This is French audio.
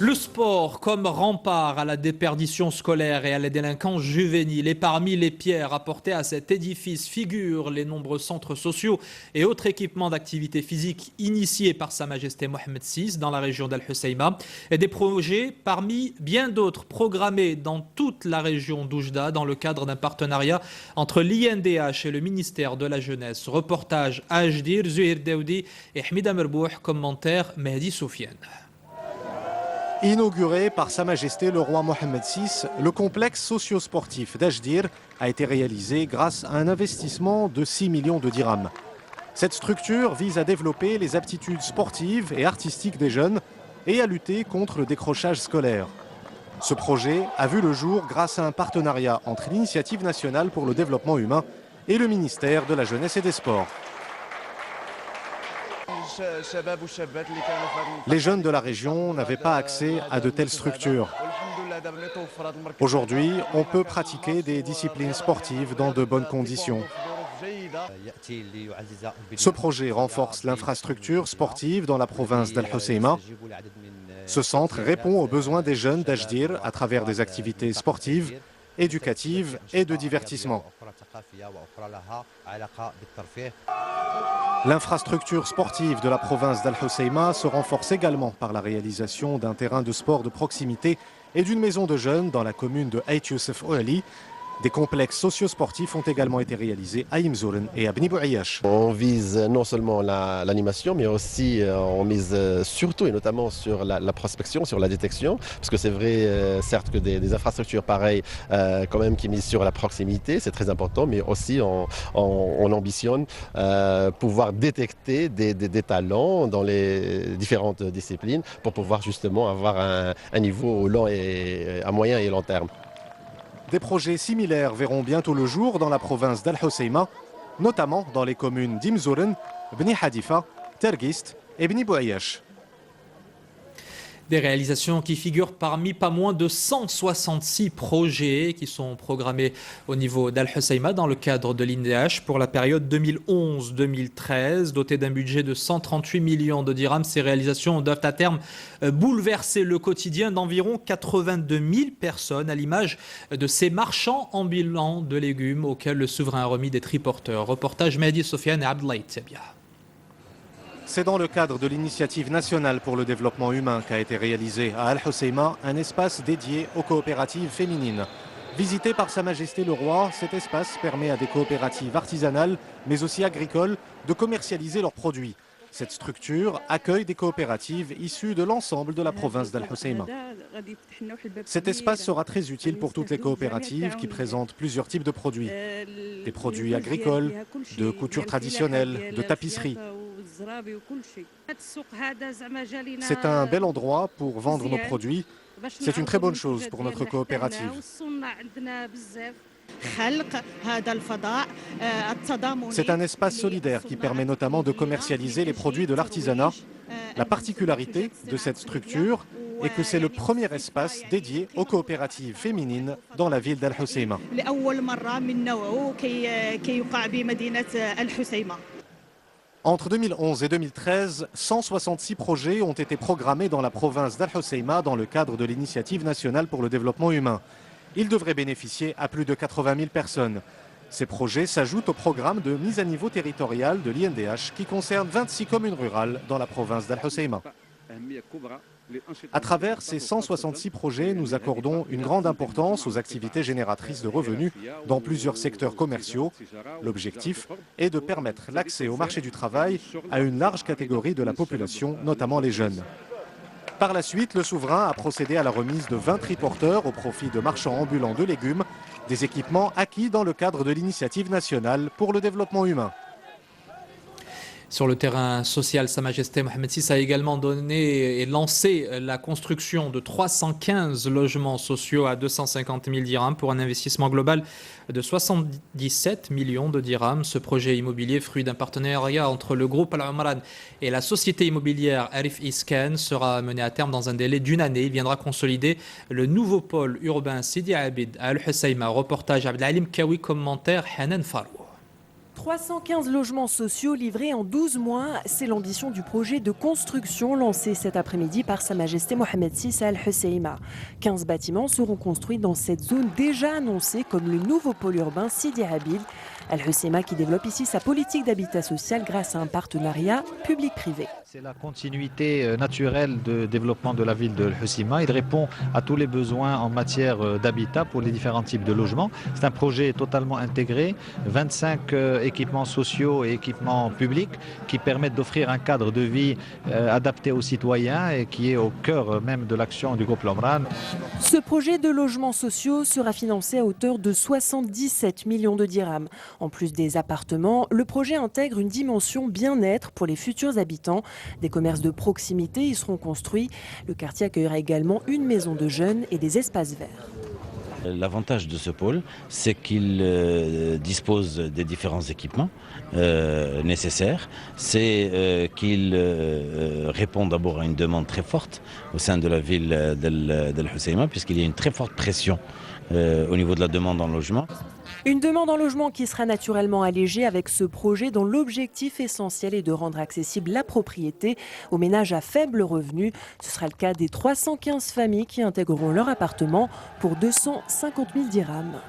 Le sport comme rempart à la déperdition scolaire et à la délinquance juvénile. Et parmi les pierres apportées à cet édifice figurent les nombreux centres sociaux et autres équipements d'activité physique initiés par Sa Majesté Mohamed VI dans la région d'Al-Husseima. Et des projets parmi bien d'autres programmés dans toute la région d'Oujda dans le cadre d'un partenariat entre l'INDH et le ministère de la Jeunesse. Reportage à Ajdir, Zuhir Daoudi et Hamida Merbouh, commentaire Mehdi Soufiane. Inauguré par Sa Majesté le roi Mohamed VI, le complexe socio-sportif d'Ajdir a été réalisé grâce à un investissement de 6 millions de dirhams. Cette structure vise à développer les aptitudes sportives et artistiques des jeunes et à lutter contre le décrochage scolaire. Ce projet a vu le jour grâce à un partenariat entre l'Initiative nationale pour le développement humain et le ministère de la Jeunesse et des Sports. Les jeunes de la région n'avaient pas accès à de telles structures. Aujourd'hui, on peut pratiquer des disciplines sportives dans de bonnes conditions. Ce projet renforce l'infrastructure sportive dans la province d'Al-Husseima. Ce centre répond aux besoins des jeunes d'Ajdir à travers des activités sportives, éducatives et de divertissement. L'infrastructure sportive de la province d'Al-Husseima se renforce également par la réalisation d'un terrain de sport de proximité et d'une maison de jeunes dans la commune de Ait Youssef Ouali. Des complexes socio-sportifs ont également été réalisés à Imzouren et à Bni Bouayache. On vise non seulement l'animation, mais aussi on mise surtout et notamment sur la prospection, sur la détection, parce que c'est vrai, certes, que des infrastructures pareilles, quand même, qui misent sur la proximité, c'est très important, mais aussi on ambitionne pouvoir détecter des talents dans les différentes disciplines pour pouvoir justement avoir un niveau long et à moyen et long terme. Des projets similaires verront bientôt le jour dans la province d'Al-Husseima, notamment dans les communes d'Imzouren, Bni Hadifa, Tergist et Bni Bouayache. Des réalisations qui figurent parmi pas moins de 166 projets qui sont programmés au niveau d'Al-Husseima dans le cadre de l'INDH pour la période 2011-2013. Dotées d'un budget de 138 millions de dirhams, ces réalisations doivent à terme bouleverser le quotidien d'environ 82 000 personnes à l'image de ces marchands ambulants de légumes auxquels le souverain a remis des triporteurs. Reportage Mehdi Soufiane et Abdoulaye Tebia. C'est dans le cadre de l'initiative nationale pour le développement humain qu'a été réalisé à Al-Husseima un espace dédié aux coopératives féminines. Visité par Sa Majesté le Roi, cet espace permet à des coopératives artisanales, mais aussi agricoles, de commercialiser leurs produits. Cette structure accueille des coopératives issues de l'ensemble de la province d'Al-Husseima. Cet espace sera très utile pour toutes les coopératives qui présentent plusieurs types de produits. Des produits agricoles, de couture traditionnelle, de tapisserie. C'est un bel endroit pour vendre nos produits. C'est une très bonne chose pour notre coopérative. C'est un espace solidaire qui permet notamment de commercialiser les produits de l'artisanat. La particularité de cette structure est que c'est le premier espace dédié aux coopératives féminines dans la ville d'Al-Husseima. Entre 2011 et 2013, 166 projets ont été programmés dans la province d'Al-Husseima dans le cadre de l'Initiative nationale pour le développement humain. Ils devraient bénéficier à plus de 80 000 personnes. Ces projets s'ajoutent au programme de mise à niveau territorial de l'INDH qui concerne 26 communes rurales dans la province d'Al-Husseima. À travers ces 166 projets, nous accordons une grande importance aux activités génératrices de revenus dans plusieurs secteurs commerciaux. L'objectif est de permettre l'accès au marché du travail à une large catégorie de la population, notamment les jeunes. Par la suite, le souverain a procédé à la remise de 20 triporteurs au profit de marchands ambulants de légumes, des équipements acquis dans le cadre de l'initiative nationale pour le développement humain. Sur le terrain social, Sa Majesté Mohamed VI a également donné et lancé la construction de 315 logements sociaux à 250 000 dirhams pour un investissement global de 77 millions de dirhams. Ce projet immobilier, fruit d'un partenariat entre le groupe Al-Umran et la société immobilière Arif Iskan, sera mené à terme dans un délai d'une année. Il viendra consolider le nouveau pôle urbain Sidi Abid à Al-Husseima. Reportage Abdelalim Kawi, commentaire Hanan Farou. 315 logements sociaux livrés en 12 mois, c'est l'ambition du projet de construction lancé cet après-midi par Sa Majesté Mohamed VI Al Husseima. 15 bâtiments seront construits dans cette zone déjà annoncée comme le nouveau pôle urbain Sidi Habil. Al Husseima qui développe ici sa politique d'habitat social grâce à un partenariat public-privé. C'est la continuité naturelle de développement de la ville de Husseima. Il répond à tous les besoins en matière d'habitat pour les différents types de logements. C'est un projet totalement intégré, 25 équipements sociaux et équipements publics qui permettent d'offrir un cadre de vie adapté aux citoyens et qui est au cœur même de l'action du groupe Lomran. Ce projet de logements sociaux sera financé à hauteur de 77 millions de dirhams. En plus des appartements, le projet intègre une dimension bien-être pour les futurs habitants. Des commerces de proximité y seront construits. Le quartier accueillera également une maison de jeunes et des espaces verts. L'avantage de ce pôle, c'est qu'il dispose des différents équipements nécessaires. C'est qu'il répond d'abord à une demande très forte au sein de la ville d'Al Husseima, puisqu'il y a une très forte pression au niveau de la demande en logement. Une demande en logement qui sera naturellement allégée avec ce projet dont l'objectif essentiel est de rendre accessible la propriété aux ménages à faible revenu. Ce sera le cas des 315 familles qui intégreront leur appartement pour 250 000 dirhams.